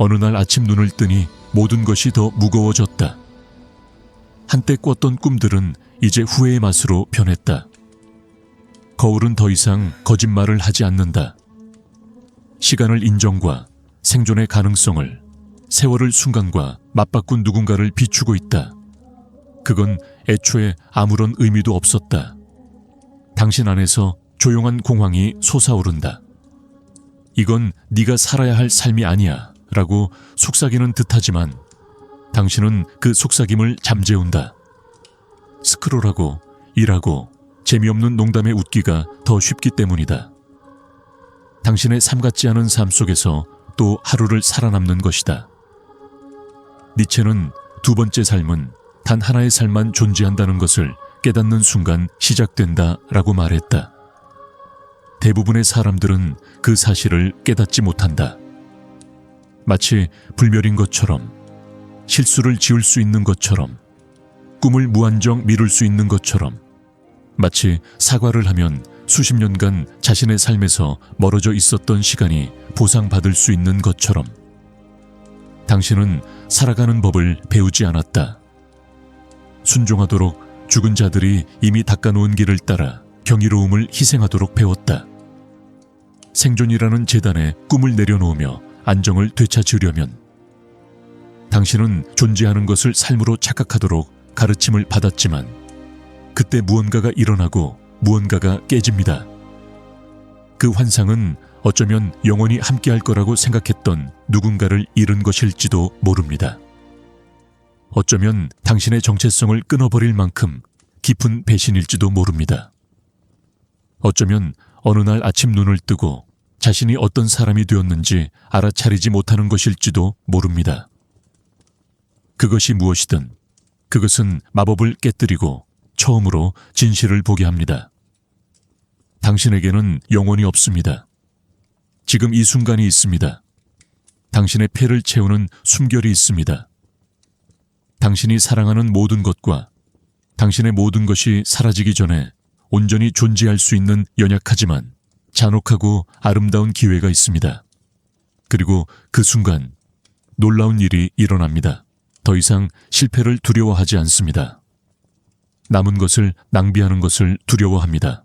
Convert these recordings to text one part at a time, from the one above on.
어느 날 아침 눈을 뜨니 모든 것이 더 무거워졌다. 한때 꿨던 꿈들은 이제 후회의 맛으로 변했다. 거울은 더 이상 거짓말을 하지 않는다. 시간을 인정과 생존의 가능성을, 세월을 순간과 맞바꾼 누군가를 비추고 있다. 그건 애초에 아무런 의미도 없었다. 당신 안에서 조용한 공황이 솟아오른다. 이건 네가 살아야 할 삶이 아니야 라고 속삭이는 듯하지만 당신은 그 속삭임을 잠재운다. 스크롤하고 일하고 재미없는 농담에 웃기가 더 쉽기 때문이다. 당신의 삶 같지 않은 삶 속에서 또 하루를 살아남는 것이다. 니체는 두 번째 삶은 단 하나의 삶만 존재한다는 것을 깨닫는 순간 시작된다 라고 말했다. 대부분의 사람들은 그 사실을 깨닫지 못한다. 마치 불멸인 것처럼, 실수를 지을 수 있는 것처럼, 꿈을 무한정 미룰 수 있는 것처럼, 마치 사과를 하면 수십 년간 자신의 삶에서 멀어져 있었던 시간이 보상받을 수 있는 것처럼 당신은 살아가는 법을 배우지 않았다. 순종하도록 죽은 자들이 이미 닦아놓은 길을 따라 경이로움을 희생하도록 배웠다. 생존이라는 재단에 꿈을 내려놓으며 안정을 되찾으려면 당신은 존재하는 것을 삶으로 착각하도록 가르침을 받았지만 그때 무언가가 일어나고 무언가가 깨집니다. 그 환상은 어쩌면 영원히 함께할 거라고 생각했던 누군가를 잃은 것일지도 모릅니다. 어쩌면 당신의 정체성을 끊어버릴 만큼 깊은 배신일지도 모릅니다. 어쩌면 어느 날 아침 눈을 뜨고 자신이 어떤 사람이 되었는지 알아차리지 못하는 것일지도 모릅니다. 그것이 무엇이든 그것은 마법을 깨뜨리고 처음으로 진실을 보게 합니다. 당신에게는 영혼이 없습니다. 지금 이 순간이 있습니다. 당신의 폐를 채우는 숨결이 있습니다. 당신이 사랑하는 모든 것과 당신의 모든 것이 사라지기 전에 온전히 존재할 수 있는 연약하지만 잔혹하고 아름다운 기회가 있습니다. 그리고 그 순간 놀라운 일이 일어납니다. 더 이상 실패를 두려워하지 않습니다. 남은 것을 낭비하는 것을 두려워합니다.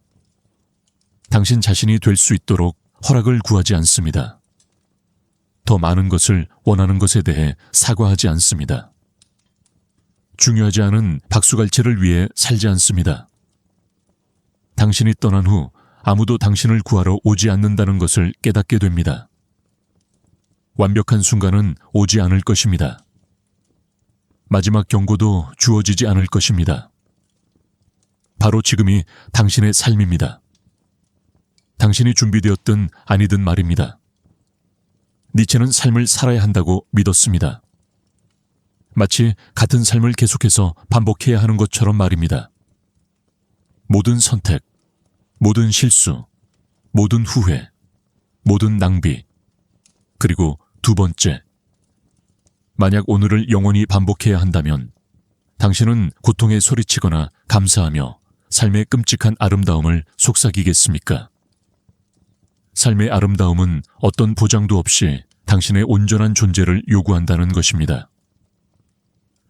당신 자신이 될 수 있도록 허락을 구하지 않습니다. 더 많은 것을 원하는 것에 대해 사과하지 않습니다. 중요하지 않은 박수갈채를 위해 살지 않습니다. 당신이 떠난 후 아무도 당신을 구하러 오지 않는다는 것을 깨닫게 됩니다. 완벽한 순간은 오지 않을 것입니다. 마지막 경고도 주어지지 않을 것입니다. 바로 지금이 당신의 삶입니다. 당신이 준비되었든 아니든 말입니다. 니체는 삶을 살아야 한다고 믿었습니다. 마치 같은 삶을 계속해서 반복해야 하는 것처럼 말입니다. 모든 선택, 모든 실수, 모든 후회, 모든 낭비, 그리고 두 번째, 만약 오늘을 영원히 반복해야 한다면 당신은 고통에 소리치거나 감사하며 삶의 끔찍한 아름다움을 속삭이겠습니까? 삶의 아름다움은 어떤 보장도 없이 당신의 온전한 존재를 요구한다는 것입니다.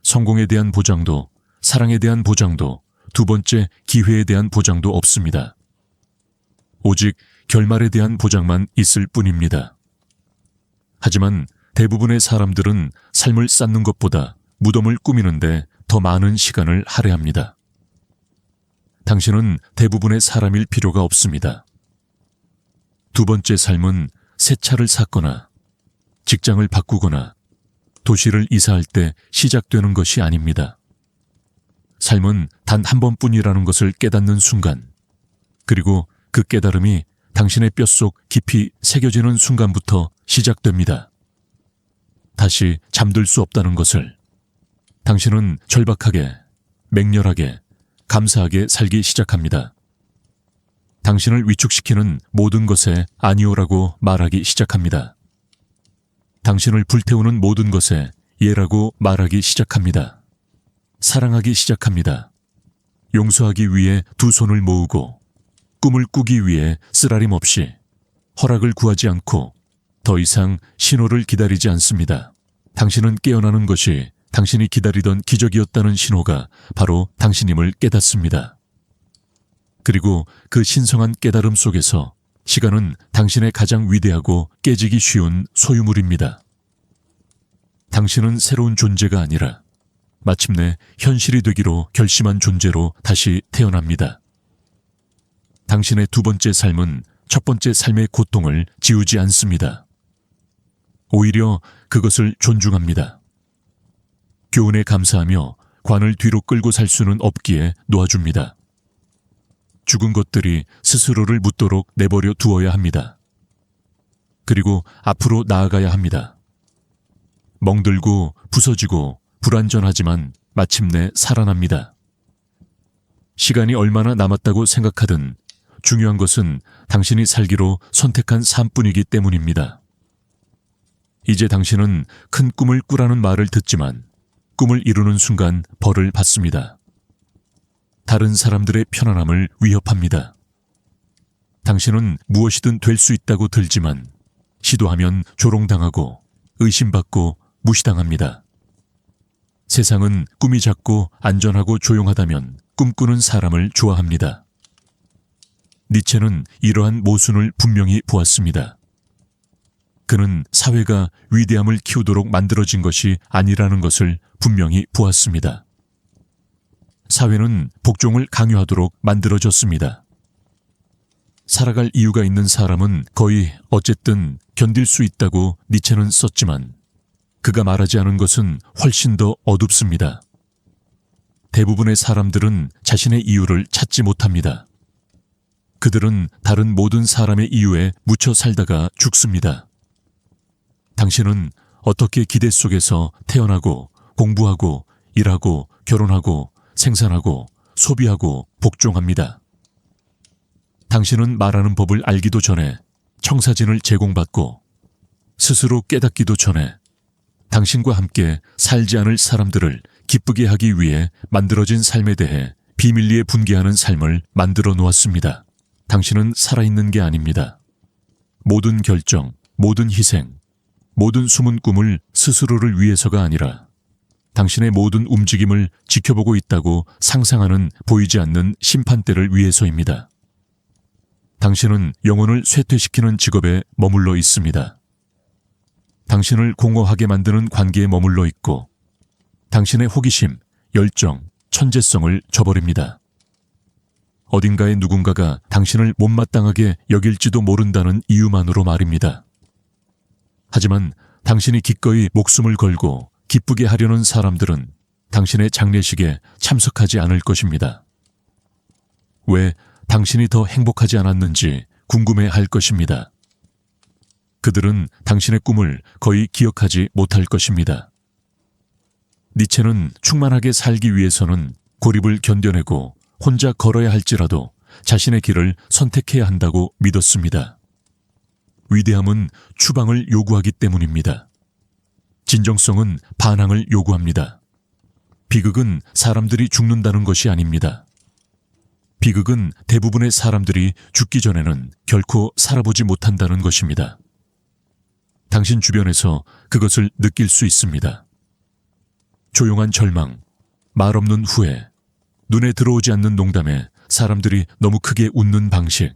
성공에 대한 보장도, 사랑에 대한 보장도, 두 번째 기회에 대한 보장도 없습니다. 오직 결말에 대한 보장만 있을 뿐입니다. 하지만 대부분의 사람들은 삶을 쌓는 것보다 무덤을 꾸미는데 더 많은 시간을 할애합니다. 당신은 대부분의 사람일 필요가 없습니다. 두 번째 삶은 새 차를 샀거나 직장을 바꾸거나 도시를 이사할 때 시작되는 것이 아닙니다. 삶은 단 한 번뿐이라는 것을 깨닫는 순간, 그리고 그 깨달음이 당신의 뼛속 깊이 새겨지는 순간부터 시작됩니다. 다시 잠들 수 없다는 것을. 당신은 절박하게, 맹렬하게, 감사하게 살기 시작합니다. 당신을 위축시키는 모든 것에 아니오라고 말하기 시작합니다. 당신을 불태우는 모든 것에 예라고 말하기 시작합니다. 사랑하기 시작합니다. 용서하기 위해 두 손을 모으고 꿈을 꾸기 위해 쓰라림 없이 허락을 구하지 않고 더 이상 신호를 기다리지 않습니다. 당신은 깨어나는 것이 당신이 기다리던 기적이었다는 신호가 바로 당신임을 깨닫습니다. 그리고 그 신성한 깨달음 속에서 시간은 당신의 가장 위대하고 깨지기 쉬운 소유물입니다. 당신은 새로운 존재가 아니라 마침내 현실이 되기로 결심한 존재로 다시 태어납니다. 당신의 두 번째 삶은 첫 번째 삶의 고통을 지우지 않습니다. 오히려 그것을 존중합니다. 교훈에 감사하며 관을 뒤로 끌고 살 수는 없기에 놓아줍니다. 죽은 것들이 스스로를 묻도록 내버려 두어야 합니다. 그리고 앞으로 나아가야 합니다. 멍들고 부서지고 불완전하지만 마침내 살아납니다. 시간이 얼마나 남았다고 생각하든 중요한 것은 당신이 살기로 선택한 삶뿐이기 때문입니다. 이제 당신은 큰 꿈을 꾸라는 말을 듣지만 꿈을 이루는 순간 벌을 받습니다. 다른 사람들의 편안함을 위협합니다. 당신은 무엇이든 될 수 있다고 들지만 시도하면 조롱당하고 의심받고 무시당합니다. 세상은 꿈이 작고 안전하고 조용하다면 꿈꾸는 사람을 좋아합니다. 니체는 이러한 모순을 분명히 보았습니다. 그는 사회가 위대함을 키우도록 만들어진 것이 아니라는 것을 분명히 보았습니다. 사회는 복종을 강요하도록 만들어졌습니다. 살아갈 이유가 있는 사람은 거의 어쨌든 견딜 수 있다고 니체는 썼지만 그가 말하지 않은 것은 훨씬 더 어둡습니다. 대부분의 사람들은 자신의 이유를 찾지 못합니다. 그들은 다른 모든 사람의 이유에 묻혀 살다가 죽습니다. 당신은 어떻게 기대 속에서 태어나고 공부하고 일하고 결혼하고 생산하고 소비하고 복종합니다. 당신은 말하는 법을 알기도 전에 청사진을 제공받고 스스로 깨닫기도 전에 당신과 함께 살지 않을 사람들을 기쁘게 하기 위해 만들어진 삶에 대해 비밀리에 분개하는 삶을 만들어 놓았습니다. 당신은 살아있는 게 아닙니다. 모든 결정, 모든 희생, 모든 숨은 꿈을 스스로를 위해서가 아니라 당신의 모든 움직임을 지켜보고 있다고 상상하는 보이지 않는 심판대를 위해서입니다. 당신은 영혼을 쇠퇴시키는 직업에 머물러 있습니다. 당신을 공허하게 만드는 관계에 머물러 있고 당신의 호기심, 열정, 천재성을 저버립니다. 어딘가에 누군가가 당신을 못마땅하게 여길지도 모른다는 이유만으로 말입니다. 하지만 당신이 기꺼이 목숨을 걸고 기쁘게 하려는 사람들은 당신의 장례식에 참석하지 않을 것입니다. 왜 당신이 더 행복하지 않았는지 궁금해할 것입니다. 그들은 당신의 꿈을 거의 기억하지 못할 것입니다. 니체는 충만하게 살기 위해서는 고립을 견뎌내고 혼자 걸어야 할지라도 자신의 길을 선택해야 한다고 믿었습니다. 위대함은 추방을 요구하기 때문입니다. 진정성은 반항을 요구합니다. 비극은 사람들이 죽는다는 것이 아닙니다. 비극은 대부분의 사람들이 죽기 전에는 결코 살아보지 못한다는 것입니다. 당신 주변에서 그것을 느낄 수 있습니다. 조용한 절망, 말 없는 후회, 눈에 들어오지 않는 농담에 사람들이 너무 크게 웃는 방식,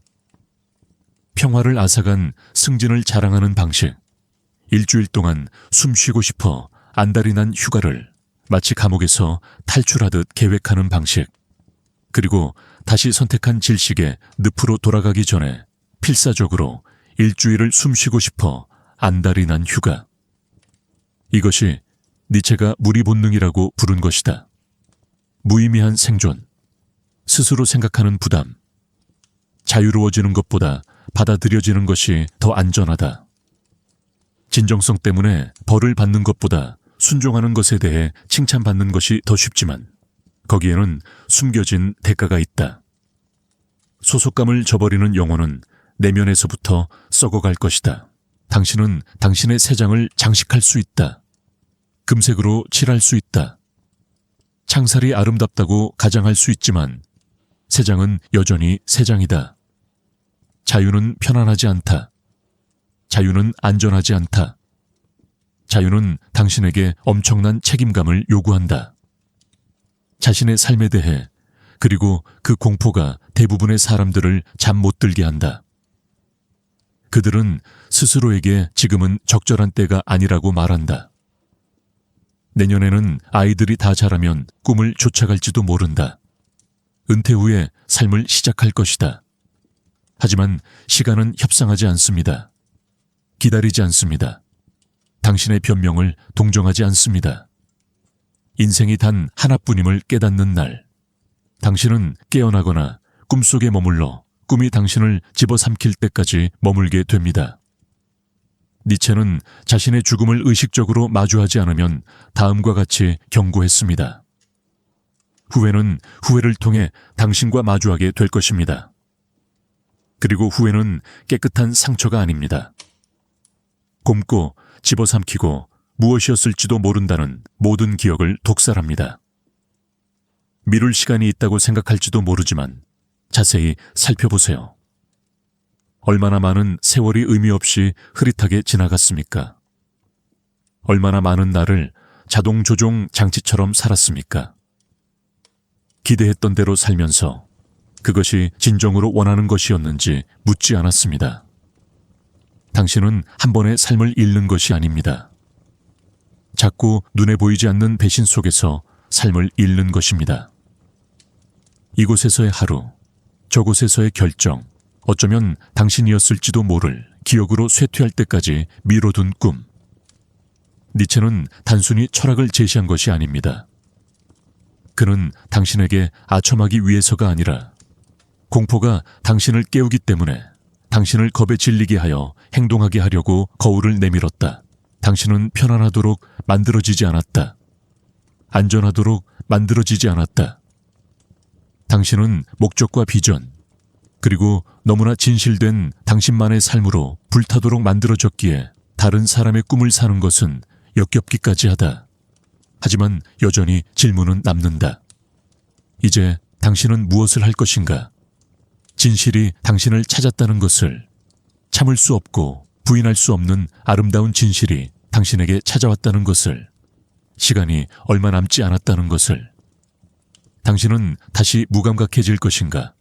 평화를 앗아간 승진을 자랑하는 방식, 일주일 동안 숨 쉬고 싶어 안달이 난 휴가를 마치 감옥에서 탈출하듯 계획하는 방식, 그리고 다시 선택한 질식에 늪으로 돌아가기 전에 필사적으로 일주일을 숨 쉬고 싶어 안달이 난 휴가. 이것이 니체가 무리 본능이라고 부른 것이다. 무의미한 생존, 스스로 생각하는 부담, 자유로워지는 것보다 받아들여지는 것이 더 안전하다. 진정성 때문에 벌을 받는 것보다 순종하는 것에 대해 칭찬받는 것이 더 쉽지만 거기에는 숨겨진 대가가 있다. 소속감을 저버리는 영혼은 내면에서부터 썩어갈 것이다. 당신은 당신의 새장을 장식할 수 있다. 금색으로 칠할 수 있다. 창살이 아름답다고 가장할 수 있지만 새장은 여전히 새장이다. 자유는 편안하지 않다. 자유는 안전하지 않다. 자유는 당신에게 엄청난 책임감을 요구한다. 자신의 삶에 대해, 그리고 그 공포가 대부분의 사람들을 잠 못 들게 한다. 그들은 스스로에게 지금은 적절한 때가 아니라고 말한다. 내년에는 아이들이 다 자라면 꿈을 쫓아갈지도 모른다. 은퇴 후에 삶을 시작할 것이다. 하지만 시간은 협상하지 않습니다. 기다리지 않습니다. 당신의 변명을 동정하지 않습니다. 인생이 단 하나뿐임을 깨닫는 날, 당신은 깨어나거나 꿈속에 머물러 꿈이 당신을 집어삼킬 때까지 머물게 됩니다. 니체는 자신의 죽음을 의식적으로 마주하지 않으면 다음과 같이 경고했습니다. 후회는 후회를 통해 당신과 마주하게 될 것입니다. 그리고 후회는 깨끗한 상처가 아닙니다. 곪고 집어삼키고 무엇이었을지도 모른다는 모든 기억을 독살합니다. 미룰 시간이 있다고 생각할지도 모르지만 자세히 살펴보세요. 얼마나 많은 세월이 의미 없이 흐릿하게 지나갔습니까? 얼마나 많은 날을 자동 조종 장치처럼 살았습니까? 기대했던 대로 살면서 그것이 진정으로 원하는 것이었는지 묻지 않았습니다. 당신은 한 번의 삶을 잃는 것이 아닙니다. 자꾸 눈에 보이지 않는 배신 속에서 삶을 잃는 것입니다. 이곳에서의 하루, 저곳에서의 결정, 어쩌면 당신이었을지도 모를 기억으로 쇠퇴할 때까지 미뤄둔 꿈. 니체는 단순히 철학을 제시한 것이 아닙니다. 그는 당신에게 아첨하기 위해서가 아니라 공포가 당신을 깨우기 때문에 당신을 겁에 질리게 하여 행동하게 하려고 거울을 내밀었다. 당신은 편안하도록 만들어지지 않았다. 안전하도록 만들어지지 않았다. 당신은 목적과 비전, 그리고 너무나 진실된 당신만의 삶으로 불타도록 만들어졌기에 다른 사람의 꿈을 사는 것은 역겹기까지 하다. 하지만 여전히 질문은 남는다. 이제 당신은 무엇을 할 것인가? 진실이 당신을 찾았다는 것을, 참을 수 없고 부인할 수 없는 아름다운 진실이 당신에게 찾아왔다는 것을, 시간이 얼마 남지 않았다는 것을. 당신은 다시 무감각해질 것인가?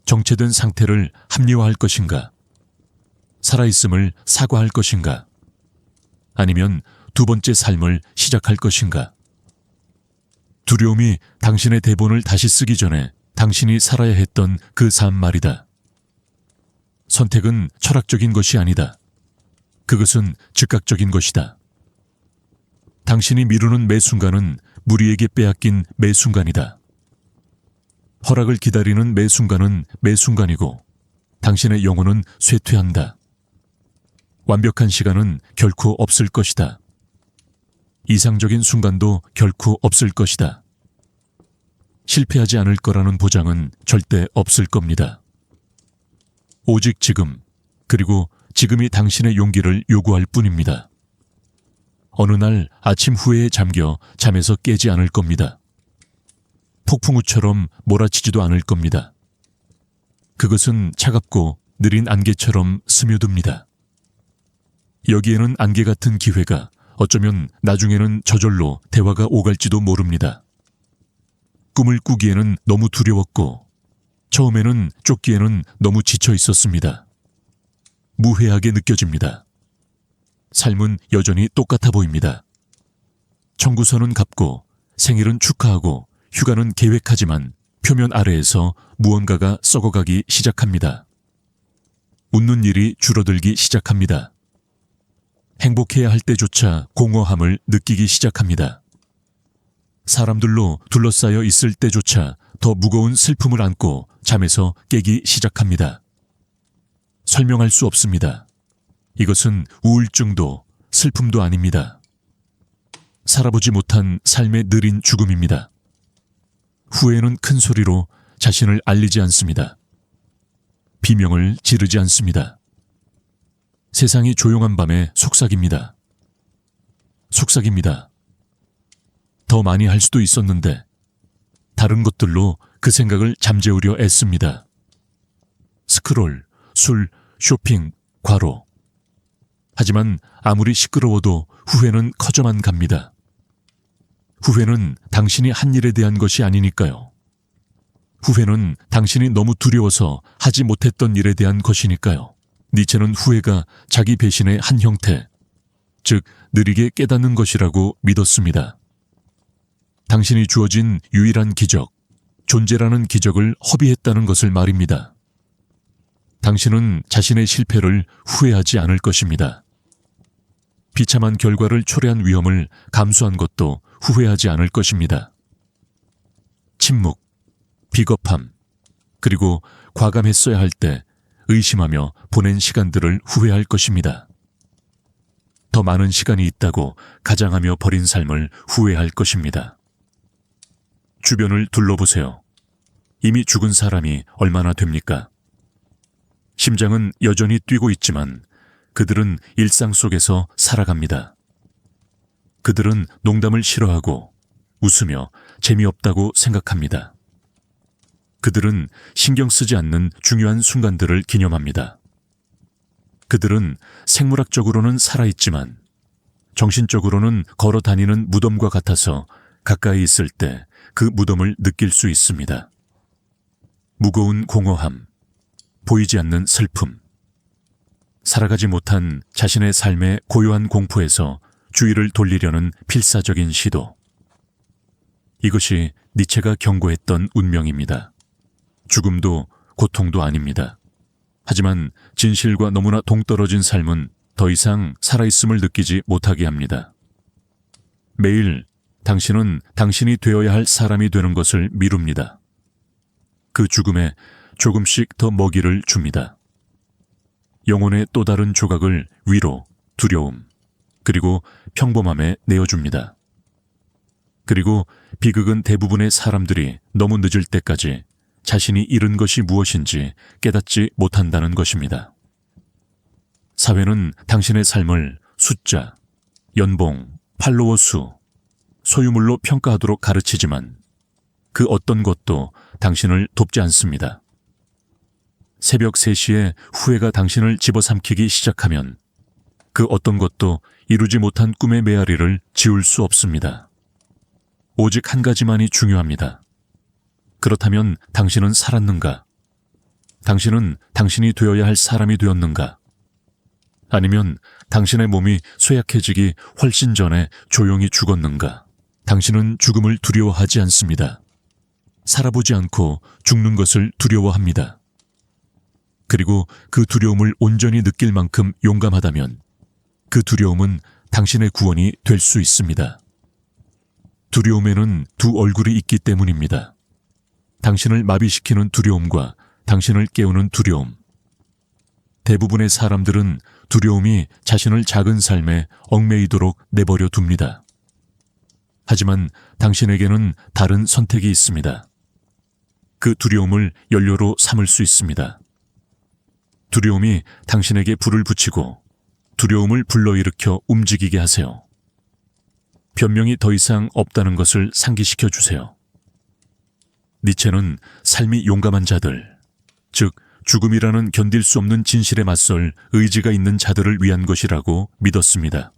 정체된 상태를 합리화할 것인가? 살아있음을 사과할 것인가? 아니면 두 번째 삶을 시작할 것인가? 두려움이 당신의 대본을 다시 쓰기 전에 당신이 살아야 했던 그 삶 말이다. 선택은 철학적인 것이 아니다. 그것은 즉각적인 것이다. 당신이 미루는 매 순간은 무리에게 빼앗긴 매 순간이다. 허락을 기다리는 매 순간은 매 순간이고 당신의 영혼은 쇠퇴한다. 완벽한 시간은 결코 없을 것이다. 이상적인 순간도 결코 없을 것이다. 실패하지 않을 거라는 보장은 절대 없을 겁니다. 오직 지금, 그리고 지금이 당신의 용기를 요구할 뿐입니다. 어느 날 아침 후회에 잠겨 잠에서 깨지 않을 겁니다. 폭풍우처럼 몰아치지도 않을 겁니다. 그것은 차갑고 느린 안개처럼 스며듭니다. 여기에는 안개 같은 기회가 어쩌면 나중에는 저절로 대화가 오갈지도 모릅니다. 꿈을 꾸기에는 너무 두려웠고 처음에는 쫓기에는 너무 지쳐 있었습니다. 무해하게 느껴집니다. 삶은 여전히 똑같아 보입니다. 청구서는 갚고 생일은 축하하고 휴가는 계획하지만 표면 아래에서 무언가가 썩어가기 시작합니다. 웃는 일이 줄어들기 시작합니다. 행복해야 할 때조차 공허함을 느끼기 시작합니다. 사람들로 둘러싸여 있을 때조차 더 무거운 슬픔을 안고 잠에서 깨기 시작합니다. 설명할 수 없습니다. 이것은 우울증도 슬픔도 아닙니다. 살아보지 못한 삶의 느린 죽음입니다. 후회는 큰 소리로 자신을 알리지 않습니다. 비명을 지르지 않습니다. 세상이 조용한 밤에 속삭입니다. 속삭입니다. 더 많이 할 수도 있었는데 다른 것들로 그 생각을 잠재우려 애씁니다. 스크롤, 술, 쇼핑, 과로. 하지만 아무리 시끄러워도 후회는 커져만 갑니다. 후회는 당신이 한 일에 대한 것이 아니니까요. 후회는 당신이 너무 두려워서 하지 못했던 일에 대한 것이니까요. 니체는 후회가 자기 배신의 한 형태, 즉 느리게 깨닫는 것이라고 믿었습니다. 당신이 주어진 유일한 기적, 존재라는 기적을 허비했다는 것을 말입니다. 당신은 자신의 실패를 후회하지 않을 것입니다. 비참한 결과를 초래한 위험을 감수한 것도 후회하지 않을 것입니다. 침묵, 비겁함, 그리고 과감했어야 할 때 의심하며 보낸 시간들을 후회할 것입니다. 더 많은 시간이 있다고 가장하며 버린 삶을 후회할 것입니다. 주변을 둘러보세요. 이미 죽은 사람이 얼마나 됩니까? 심장은 여전히 뛰고 있지만 그들은 일상 속에서 살아갑니다. 그들은 농담을 싫어하고 웃으며 재미없다고 생각합니다. 그들은 신경 쓰지 않는 중요한 순간들을 기념합니다. 그들은 생물학적으로는 살아있지만 정신적으로는 걸어 다니는 무덤과 같아서 가까이 있을 때 그 무덤을 느낄 수 있습니다. 무거운 공허함, 보이지 않는 슬픔, 살아가지 못한 자신의 삶의 고요한 공포에서 주의를 돌리려는 필사적인 시도. 이것이 니체가 경고했던 운명입니다. 죽음도 고통도 아닙니다. 하지만 진실과 너무나 동떨어진 삶은 더 이상 살아있음을 느끼지 못하게 합니다. 매일 당신은 당신이 되어야 할 사람이 되는 것을 미룹니다. 그 죽음에 조금씩 더 먹이를 줍니다. 영혼의 또 다른 조각을 위로, 두려움, 그리고 평범함에 내어줍니다. 그리고 비극은 대부분의 사람들이 너무 늦을 때까지 자신이 잃은 것이 무엇인지 깨닫지 못한다는 것입니다. 사회는 당신의 삶을 숫자, 연봉, 팔로워 수, 소유물로 평가하도록 가르치지만 그 어떤 것도 당신을 돕지 않습니다. 새벽 3시에 후회가 당신을 집어삼키기 시작하면 그 어떤 것도 이루지 못한 꿈의 메아리를 지울 수 없습니다. 오직 한 가지만이 중요합니다. 그렇다면 당신은 살았는가? 당신은 당신이 되어야 할 사람이 되었는가? 아니면 당신의 몸이 쇠약해지기 훨씬 전에 조용히 죽었는가? 당신은 죽음을 두려워하지 않습니다. 살아보지 않고 죽는 것을 두려워합니다. 그리고 그 두려움을 온전히 느낄 만큼 용감하다면 그 두려움은 당신의 구원이 될 수 있습니다. 두려움에는 두 얼굴이 있기 때문입니다. 당신을 마비시키는 두려움과 당신을 깨우는 두려움. 대부분의 사람들은 두려움이 자신을 작은 삶에 얽매이도록 내버려 둡니다. 하지만 당신에게는 다른 선택이 있습니다. 그 두려움을 연료로 삼을 수 있습니다. 두려움이 당신에게 불을 붙이고 두려움을 불러일으켜 움직이게 하세요. 변명이 더 이상 없다는 것을 상기시켜 주세요. 니체는 삶이 용감한 자들, 즉 죽음이라는 견딜 수 없는 진실에 맞설 의지가 있는 자들을 위한 것이라고 믿었습니다.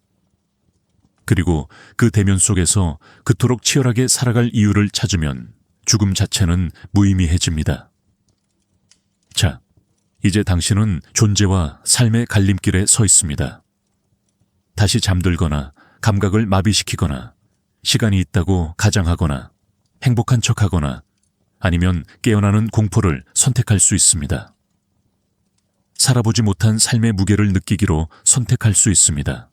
그리고 그 대면 속에서 그토록 치열하게 살아갈 이유를 찾으면 죽음 자체는 무의미해집니다. 자, 이제 당신은 존재와 삶의 갈림길에 서 있습니다. 다시 잠들거나 감각을 마비시키거나 시간이 있다고 가장하거나 행복한 척하거나 아니면 깨어나는 공포를 선택할 수 있습니다. 살아보지 못한 삶의 무게를 느끼기로 선택할 수 있습니다.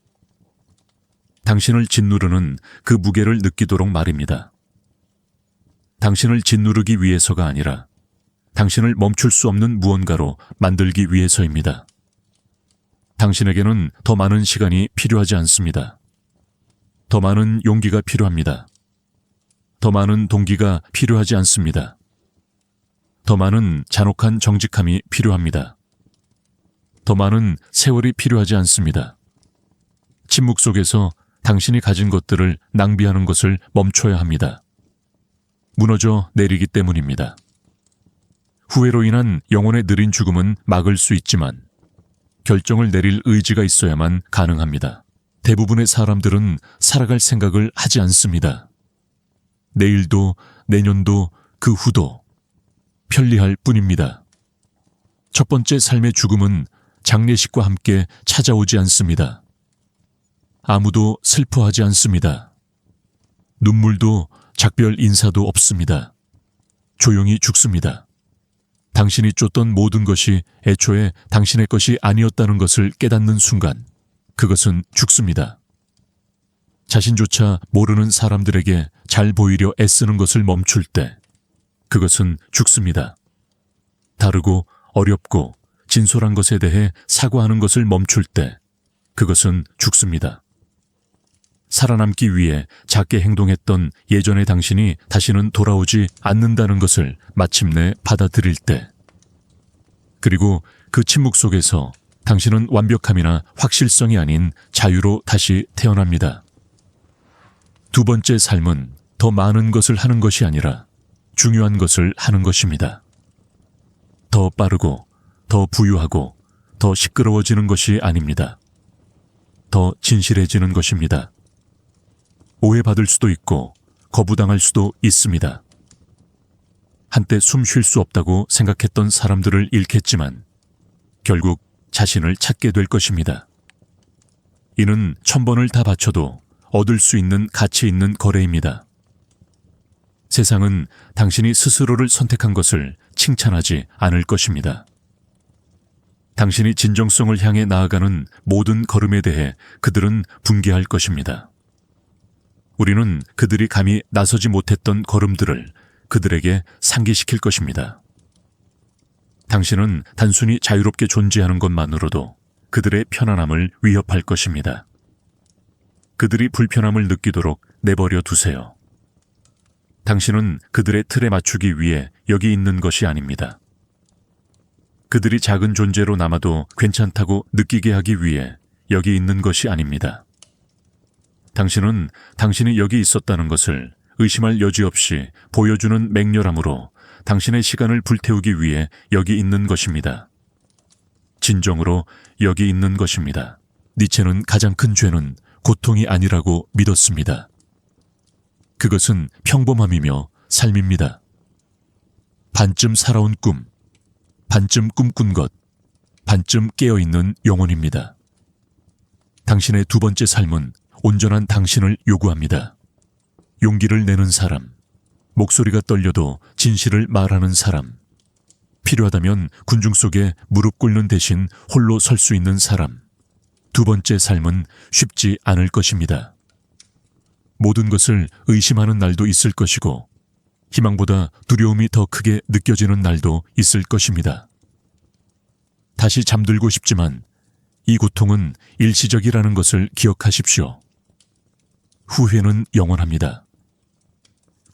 당신을 짓누르는 그 무게를 느끼도록 말입니다. 당신을 짓누르기 위해서가 아니라 당신을 멈출 수 없는 무언가로 만들기 위해서입니다. 당신에게는 더 많은 시간이 필요하지 않습니다. 더 많은 용기가 필요합니다. 더 많은 동기가 필요하지 않습니다. 더 많은 잔혹한 정직함이 필요합니다. 더 많은 세월이 필요하지 않습니다. 침묵 속에서 당신이 가진 것들을 낭비하는 것을 멈춰야 합니다. 무너져 내리기 때문입니다. 후회로 인한 영혼의 느린 죽음은 막을 수 있지만 결정을 내릴 의지가 있어야만 가능합니다. 대부분의 사람들은 살아갈 생각을 하지 않습니다. 내일도, 내년도, 그 후도 편리할 뿐입니다. 첫 번째 삶의 죽음은 장례식과 함께 찾아오지 않습니다. 아무도 슬퍼하지 않습니다. 눈물도 작별 인사도 없습니다. 조용히 죽습니다. 당신이 쫓던 모든 것이 애초에 당신의 것이 아니었다는 것을 깨닫는 순간, 그것은 죽습니다. 자신조차 모르는 사람들에게 잘 보이려 애쓰는 것을 멈출 때, 그것은 죽습니다. 다르고 어렵고 진솔한 것에 대해 사과하는 것을 멈출 때, 그것은 죽습니다. 살아남기 위해 작게 행동했던 예전의 당신이 다시는 돌아오지 않는다는 것을 마침내 받아들일 때, 그리고 그 침묵 속에서 당신은 완벽함이나 확실성이 아닌 자유로 다시 태어납니다. 두 번째 삶은 더 많은 것을 하는 것이 아니라 중요한 것을 하는 것입니다. 더 빠르고 더 부유하고 더 시끄러워지는 것이 아닙니다. 더 진실해지는 것입니다. 오해받을 수도 있고 거부당할 수도 있습니다. 한때 숨 쉴 수 없다고 생각했던 사람들을 잃겠지만 결국 자신을 찾게 될 것입니다. 이는 1000번을 다 바쳐도 얻을 수 있는 가치 있는 거래입니다. 세상은 당신이 스스로를 선택한 것을 칭찬하지 않을 것입니다. 당신이 진정성을 향해 나아가는 모든 걸음에 대해 그들은 분개할 것입니다. 우리는 그들이 감히 나서지 못했던 걸음들을 그들에게 상기시킬 것입니다. 당신은 단순히 자유롭게 존재하는 것만으로도 그들의 편안함을 위협할 것입니다. 그들이 불편함을 느끼도록 내버려 두세요. 당신은 그들의 틀에 맞추기 위해 여기 있는 것이 아닙니다. 그들이 작은 존재로 남아도 괜찮다고 느끼게 하기 위해 여기 있는 것이 아닙니다. 당신은 당신이 여기 있었다는 것을 의심할 여지 없이 보여주는 맹렬함으로 당신의 시간을 불태우기 위해 여기 있는 것입니다. 진정으로 여기 있는 것입니다. 니체는 가장 큰 죄는 고통이 아니라고 믿었습니다. 그것은 평범함이며 삶입니다. 반쯤 살아온 꿈, 반쯤 꿈꾼 것, 반쯤 깨어있는 영혼입니다. 당신의 두 번째 삶은 온전한 당신을 요구합니다. 용기를 내는 사람, 목소리가 떨려도 진실을 말하는 사람, 필요하다면 군중 속에 무릎 꿇는 대신 홀로 설 수 있는 사람. 두 번째 삶은 쉽지 않을 것입니다. 모든 것을 의심하는 날도 있을 것이고 희망보다 두려움이 더 크게 느껴지는 날도 있을 것입니다. 다시 잠들고 싶지만 이 고통은 일시적이라는 것을 기억하십시오. 후회는 영원합니다.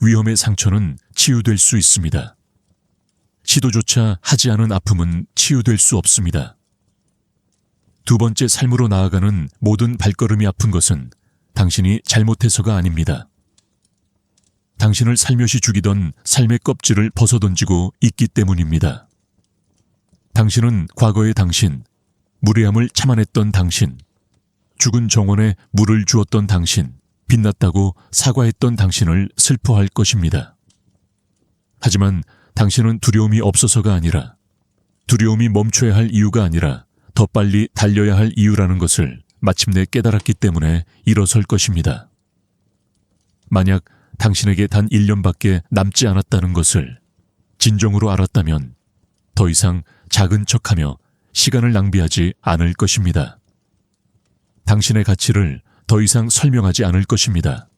위험의 상처는 치유될 수 있습니다. 시도조차 하지 않은 아픔은 치유될 수 없습니다. 두 번째 삶으로 나아가는 모든 발걸음이 아픈 것은 당신이 잘못해서가 아닙니다. 당신을 살며시 죽이던 삶의 껍질을 벗어던지고 있기 때문입니다. 당신은 과거의 당신, 무례함을 참아냈던 당신, 죽은 정원에 물을 주었던 당신, 빛났다고 사과했던 당신을 슬퍼할 것입니다. 하지만 당신은 두려움이 없어서가 아니라, 두려움이 멈춰야 할 이유가 아니라 더 빨리 달려야 할 이유라는 것을 마침내 깨달았기 때문에 일어설 것입니다. 만약 당신에게 단 1년밖에 남지 않았다는 것을 진정으로 알았다면 더 이상 작은 척하며 시간을 낭비하지 않을 것입니다. 당신의 가치를 더 이상 설명하지 않을 것입니다.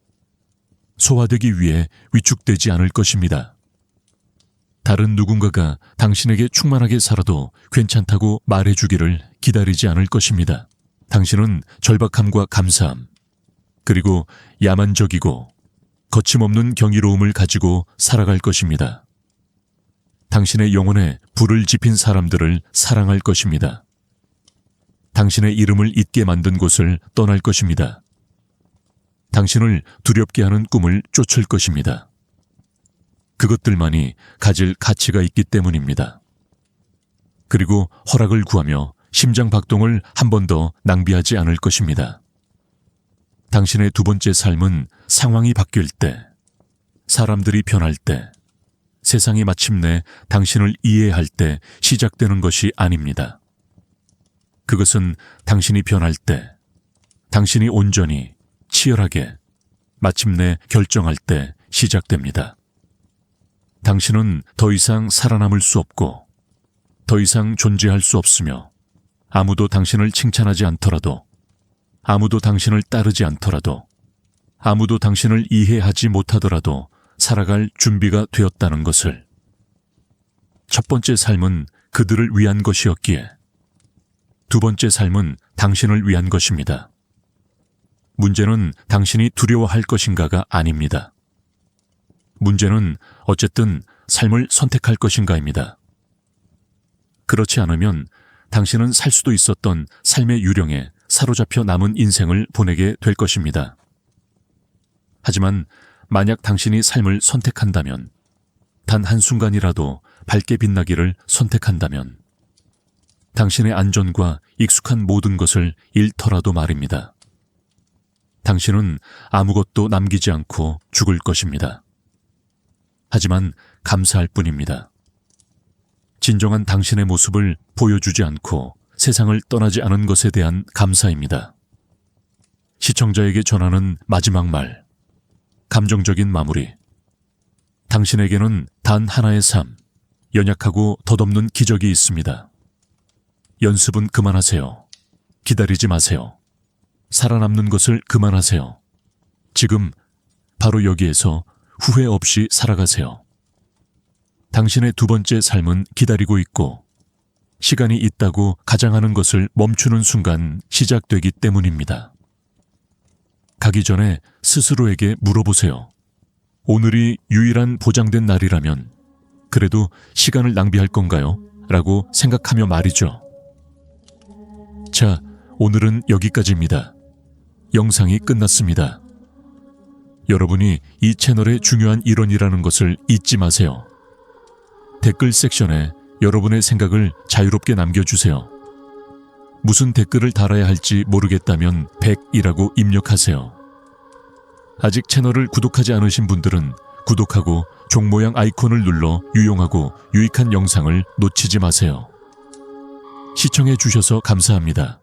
소화되기 위해 위축되지 않을 것입니다. 다른 누군가가 당신에게 충만하게 살아도 괜찮다고 말해주기를 기다리지 않을 것입니다. 당신은 절박함과 감사함, 그리고 야만적이고 거침없는 경이로움을 가지고 살아갈 것입니다. 당신의 영혼에 불을 지핀 사람들을 사랑할 것입니다. 당신의 이름을 잊게 만든 곳을 떠날 것입니다. 당신을 두렵게 하는 꿈을 쫓을 것입니다. 그것들만이 가질 가치가 있기 때문입니다. 그리고 허락을 구하며 심장 박동을 한 번 더 낭비하지 않을 것입니다. 당신의 두 번째 삶은 상황이 바뀔 때, 사람들이 변할 때, 세상이 마침내 당신을 이해할 때 시작되는 것이 아닙니다. 그것은 당신이 변할 때, 당신이 온전히, 치열하게, 마침내 결정할 때 시작됩니다. 당신은 더 이상 살아남을 수 없고, 더 이상 존재할 수 없으며, 아무도 당신을 칭찬하지 않더라도, 아무도 당신을 따르지 않더라도, 아무도 당신을 이해하지 못하더라도 살아갈 준비가 되었다는 것을. 첫 번째 삶은 그들을 위한 것이었기에, 두 번째 삶은 당신을 위한 것입니다. 문제는 당신이 두려워할 것인가가 아닙니다. 문제는 어쨌든 삶을 선택할 것인가입니다. 그렇지 않으면 당신은 살 수도 있었던 삶의 유령에 사로잡혀 남은 인생을 보내게 될 것입니다. 하지만 만약 당신이 삶을 선택한다면, 단 한순간이라도 밝게 빛나기를 선택한다면, 당신의 안전과 익숙한 모든 것을 잃더라도 말입니다. 당신은 아무것도 남기지 않고 죽을 것입니다. 하지만 감사할 뿐입니다. 진정한 당신의 모습을 보여주지 않고 세상을 떠나지 않은 것에 대한 감사입니다. 시청자에게 전하는 마지막 말, 감정적인 마무리. 당신에게는 단 하나의 삶, 연약하고 덧없는 기적이 있습니다. 연습은 그만하세요. 기다리지 마세요. 살아남는 것을 그만하세요. 지금 바로 여기에서 후회 없이 살아가세요. 당신의 두 번째 삶은 기다리고 있고, 시간이 있다고 가장하는 것을 멈추는 순간 시작되기 때문입니다. 가기 전에 스스로에게 물어보세요. 오늘이 유일한 보장된 날이라면 그래도 시간을 낭비할 건가요? 라고 생각하며 말이죠. 자, 오늘은 여기까지입니다. 영상이 끝났습니다. 여러분이 이 채널의 중요한 일원이라는 것을 잊지 마세요. 댓글 섹션에 여러분의 생각을 자유롭게 남겨주세요. 무슨 댓글을 달아야 할지 모르겠다면 100이라고 입력하세요. 아직 채널을 구독하지 않으신 분들은 구독하고 종 모양 아이콘을 눌러 유용하고 유익한 영상을 놓치지 마세요. 시청해 주셔서 감사합니다.